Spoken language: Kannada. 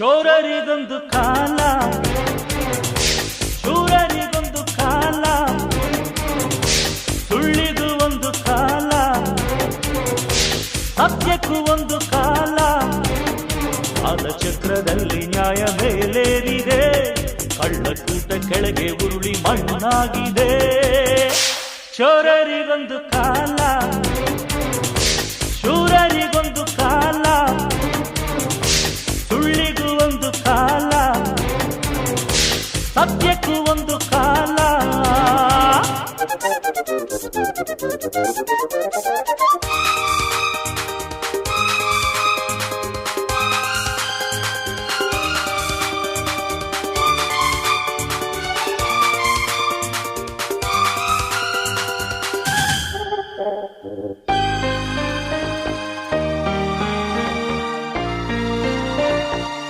ಶೋರರಿಗೊಂದು ಕಾಲ, ಶೂರರಿಗೊಂದು ಕಾಲ, ಸುಳ್ಳಿಗೂ ಒಂದು ಕಾಲ, ಸತ್ಯಕ್ಕೂ ಒಂದು ಕಾಲ. ಕಾಲಚಕ್ರದಲ್ಲಿ ನ್ಯಾಯ ಮೇಲೇರಿದೆ, ಕಳ್ಳಕೂಟ ಕೆಳಗೆ ಉರುಳಿ ಮಣ್ಣಾಗಿದೆ. ಶೋರರಿಗೊಂದು ಕಾಲ, ಶೂರರಿಗೊಂದು ಕಾಲ, ಸುಳ್ಳಿಗೂ ಒಂದು ಕಾಲ, ಸತ್ಯಕ್ಕೂ ಒಂದು ಕಾಲ.